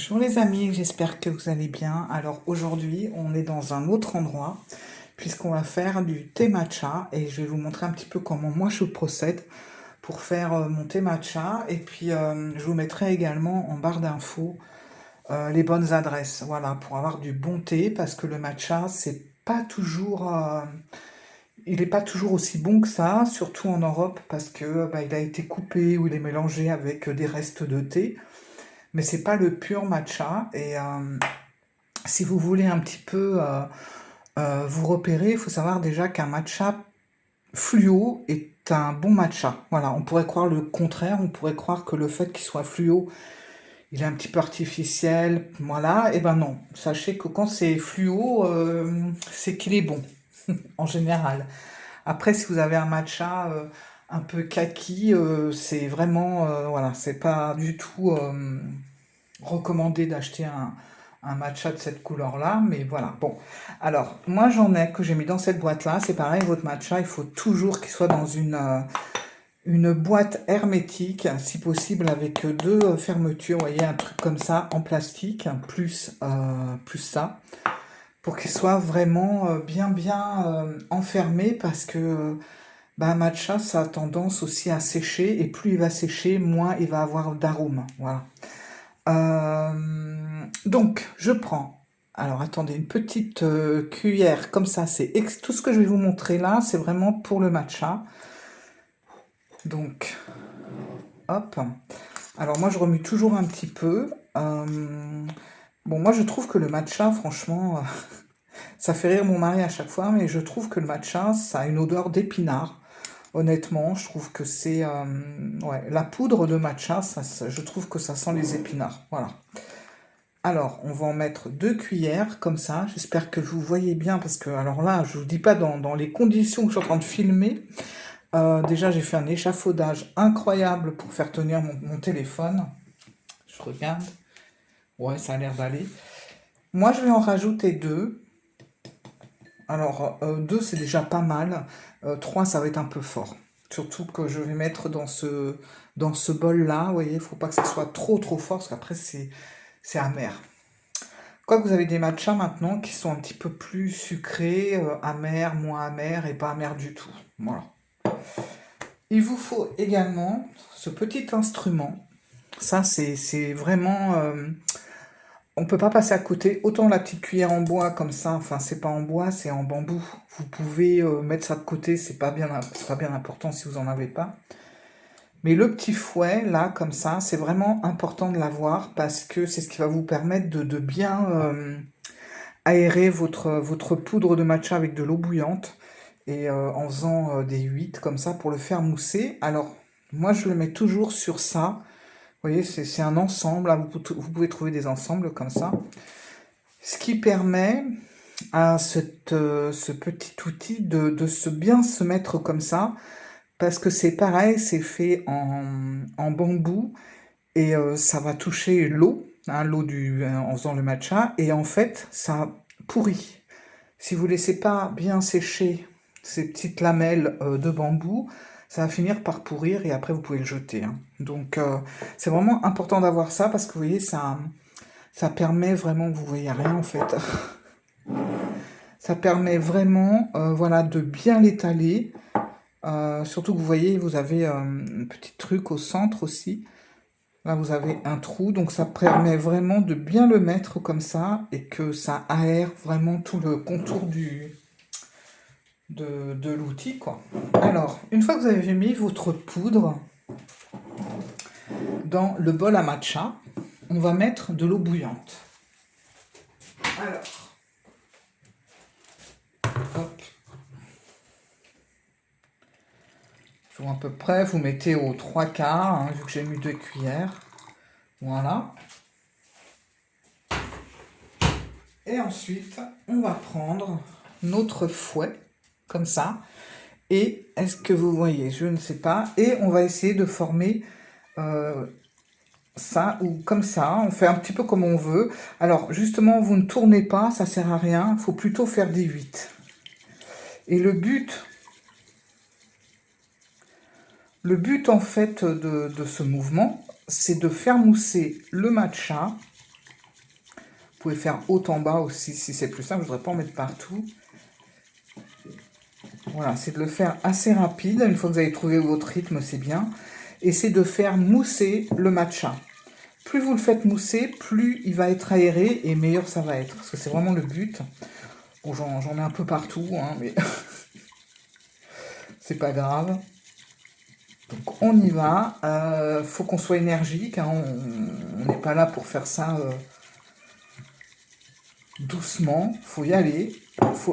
Bonjour les amis, j'espère que vous allez bien. Alors aujourd'hui, on est dans un autre endroit puisqu'on va faire du thé matcha et je vais vous montrer un petit peu comment moi je procède pour faire mon thé matcha et puis je vous mettrai également en barre d'infos les bonnes adresses, voilà, pour avoir du bon thé parce que le matcha, c'est pas toujours il n'est pas toujours aussi bon que ça, surtout en Europe parce que il a été coupé ou il est mélangé avec des restes de thé. Mais c'est pas le pur matcha. Et si vous voulez un petit peu vous repérer, il faut savoir déjà qu'un matcha fluo est un bon matcha. Voilà, on pourrait croire le contraire, on pourrait croire que le fait qu'il soit fluo, il est un petit peu artificiel, voilà. Et ben non, sachez que quand c'est fluo, c'est qu'il est bon, en général. Après, si vous avez un matcha un peu kaki, c'est vraiment, voilà, c'est pas du tout recommandé d'acheter un matcha de cette couleur-là, mais voilà. Bon, alors, moi j'en ai que j'ai mis dans cette boîte-là. C'est pareil, votre matcha, il faut toujours qu'il soit dans une boîte hermétique, si possible avec deux fermetures, vous voyez, un truc comme ça en plastique, plus ça, pour qu'il soit vraiment bien enfermé, parce que un matcha, ça a tendance aussi à sécher, et plus il va sécher, moins il va avoir d'arôme, voilà. Donc, je prends, alors attendez, une petite cuillère comme ça, tout ce que je vais vous montrer là, c'est vraiment pour le matcha. Donc, hop. Alors moi, je remue toujours un petit peu. Bon, moi, je trouve que le matcha, franchement, ça fait rire mon mari à chaque fois, mais je trouve que le matcha, ça a une odeur d'épinard. Honnêtement, je trouve que c'est... ouais, la poudre de matcha, je trouve que ça sent les épinards. Voilà. Alors, on va en mettre 2 cuillères, comme ça. J'espère que vous voyez bien, parce que, alors là, je vous dis pas dans les conditions que je suis en train de filmer. Déjà, j'ai fait un échafaudage incroyable pour faire tenir mon téléphone. Je regarde. Ouais, ça a l'air d'aller. Moi, je vais en rajouter 2. Alors, 2, c'est déjà pas mal. 3, ça va être un peu fort. Surtout que je vais mettre dans ce bol-là. Vous voyez, il ne faut pas que ça soit trop fort, parce qu'après, c'est amer. Quoique vous avez des matchas maintenant qui sont un petit peu plus sucrés, amers, moins amers et pas amers du tout. Voilà. Il vous faut également ce petit instrument. Ça, c'est vraiment... on ne peut pas passer à côté. Autant la petite cuillère en bois comme ça, enfin c'est pas en bois, c'est en bambou. Vous pouvez mettre ça de côté, c'est pas bien important si vous en avez pas. Mais le petit fouet, là, comme ça, c'est vraiment important de l'avoir parce que c'est ce qui va vous permettre de bien aérer votre poudre de matcha avec de l'eau bouillante et en faisant des huîtres comme ça pour le faire mousser. Alors, moi, je le mets toujours sur ça. Vous voyez, c'est un ensemble. Là, vous pouvez trouver des ensembles comme ça. Ce qui permet à ce petit outil de bien se mettre comme ça. Parce que c'est pareil, c'est fait en bambou et ça va toucher l'eau, hein, en faisant le matcha, et en fait, ça pourrit. Si vous ne laissez pas bien sécher ces petites lamelles de bambou, ça va finir par pourrir et après vous pouvez le jeter, hein. Donc c'est vraiment important d'avoir ça parce que vous voyez, ça permet vraiment, vous voyez rien en fait, ça permet vraiment voilà, de bien l'étaler. Surtout que vous voyez, vous avez un petit truc au centre aussi. Là, vous avez un trou, donc ça permet vraiment de bien le mettre comme ça et que ça aère vraiment tout le contour de l'outil, quoi. Alors, une fois que vous avez mis votre poudre dans le bol à matcha, on va mettre de l'eau bouillante. Alors, hop. À peu près, vous mettez aux 3/4, hein, vu que j'ai mis 2 cuillères. Voilà. Et ensuite, on va prendre notre fouet, comme ça. Et est-ce que vous voyez? Je ne sais pas. Et on va essayer de former ça ou comme ça. On fait un petit peu comme on veut. Alors, justement, vous ne tournez pas, ça sert à rien. Il faut plutôt faire des 8. Et le but en fait de ce mouvement, c'est de faire mousser le matcha pouvez faire haut en bas aussi si c'est plus simple. Je ne voudrais pas en mettre partout. Voilà, c'est de le faire assez rapide. Une fois que vous avez trouvé votre rythme, c'est bien. Et c'est de faire mousser le matcha. Plus vous le faites mousser, plus il va être aéré et meilleur ça va être. Parce que c'est vraiment le but. Bon, j'en mets un peu partout, hein, mais c'est pas grave. Donc on y va. Faut qu'on soit énergique. Hein, on n'est pas là pour faire ça doucement. Faut y aller.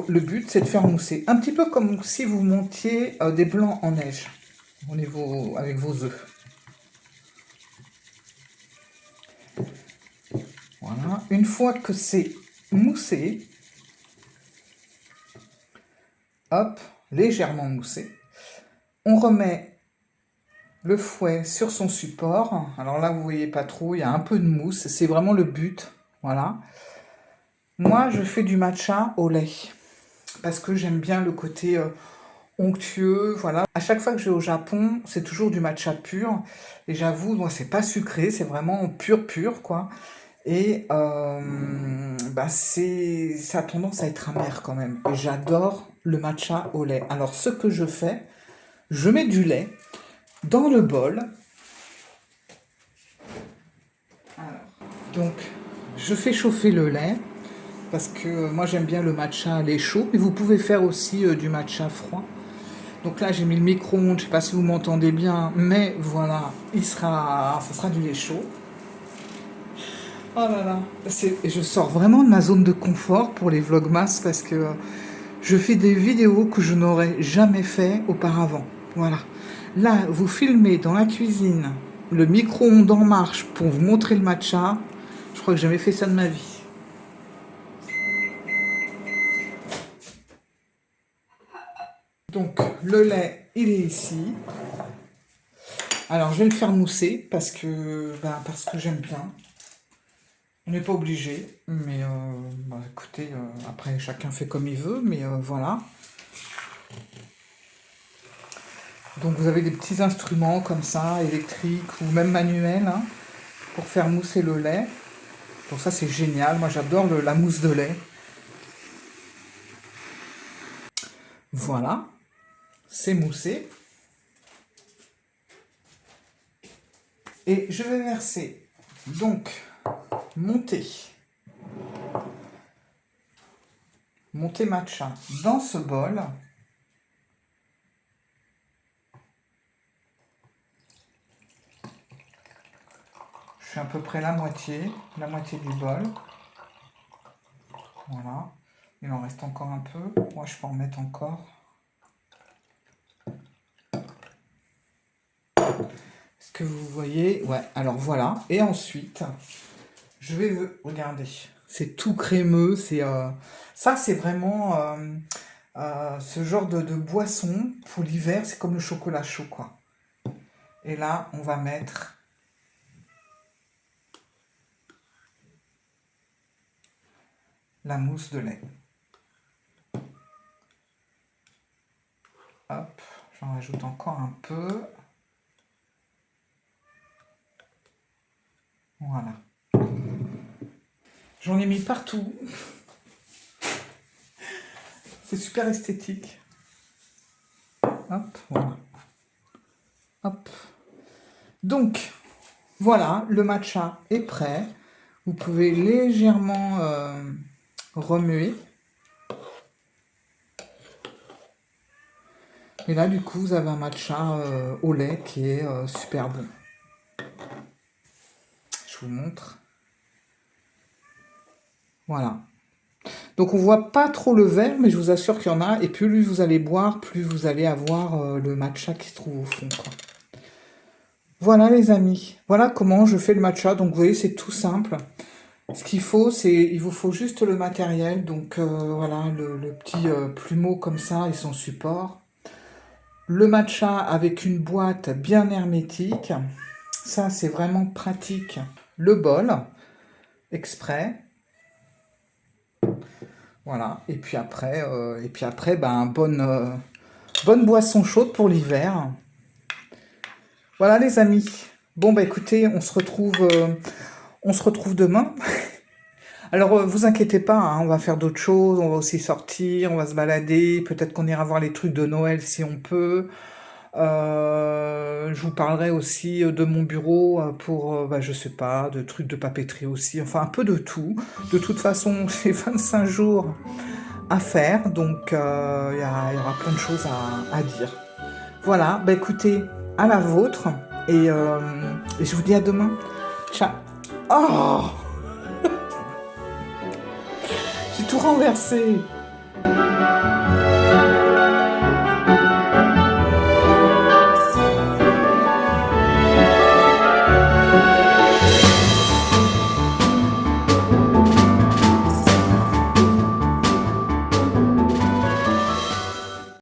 Le but, c'est de faire mousser. Un petit peu comme si vous montiez des blancs en neige avec vos œufs. Voilà. Une fois que c'est moussé, hop, légèrement moussé, on remet le fouet sur son support. Alors là, vous voyez pas trop, il y a un peu de mousse. C'est vraiment le but. Voilà. Moi, je fais du matcha au lait. Parce que j'aime bien le côté onctueux, voilà. À chaque fois que je vais au Japon, c'est toujours du matcha pur. Et j'avoue, moi, c'est pas sucré, c'est vraiment pur, quoi. Et ça a tendance à être amer quand même. Et j'adore le matcha au lait. Alors, ce que je fais, je mets du lait dans le bol. Alors, donc, je fais chauffer le lait. Parce que moi, j'aime bien le matcha à lait chaud. Mais vous pouvez faire aussi du matcha froid. Donc là, j'ai mis le micro-ondes, je ne sais pas si vous m'entendez bien, mais voilà, ça sera du lait chaud. Oh là là, je sors vraiment de ma zone de confort pour les vlogmas parce que je fais des vidéos que je n'aurais jamais fait auparavant. Voilà. Là, vous filmez dans la cuisine, le micro-ondes en marche pour vous montrer le matcha. Je crois que j'ai jamais fait ça de ma vie. Donc, le lait, il est ici. Alors, je vais le faire mousser parce que j'aime bien. On n'est pas obligé, mais écoutez, après, chacun fait comme il veut, mais voilà. Donc, vous avez des petits instruments comme ça, électriques ou même manuels, hein, pour faire mousser le lait. Donc ça, c'est génial. Moi, j'adore la mousse de lait. Voilà, c'est moussé. Et je vais verser, donc, mon thé matcha dans ce bol. Je fais à peu près la moitié du bol. Voilà. Il en reste encore un peu. Moi, je peux en mettre encore. Est-ce que vous voyez? Ouais, alors voilà. Et ensuite, je vais... Regardez, c'est tout crémeux. Ça, c'est vraiment ce genre de boisson pour l'hiver. C'est comme le chocolat chaud, quoi. Et là, on va mettre... la mousse de lait. Hop, j'en rajoute encore un peu. Voilà. J'en ai mis partout. C'est super esthétique. Hop, voilà. Hop. Donc, voilà, le matcha est prêt. Vous pouvez légèrement remuer. Et là, du coup, vous avez un matcha au lait qui est super bon. Je vous montre. Voilà. Donc, on voit pas trop le verre, mais je vous assure qu'il y en a. Et plus vous allez boire, plus vous allez avoir le matcha qui se trouve au fond, quoi. Voilà, les amis. Voilà comment je fais le matcha. Donc, vous voyez, c'est tout simple. Ce qu'il faut, il vous faut juste le matériel. Donc, voilà, le petit plumeau comme ça et son support. Le matcha avec une boîte bien hermétique. Ça, c'est vraiment pratique. Le bol, exprès. Voilà. Et puis après, bonne boisson chaude pour l'hiver. Voilà, les amis. Bon, bah écoutez, on se retrouve demain. Alors, vous inquiétez pas, hein, on va faire d'autres choses, on va aussi sortir, on va se balader, peut-être qu'on ira voir les trucs de Noël si on peut. Je vous parlerai aussi, de mon bureau, pour, bah, je sais pas, de trucs de papeterie aussi, enfin un peu de tout. De toute façon, j'ai 25 jours à faire, donc il y aura plein de choses à dire. Voilà, bah, écoutez, à la vôtre et je vous dis à demain. Ciao. Oh! J'ai tout renversé.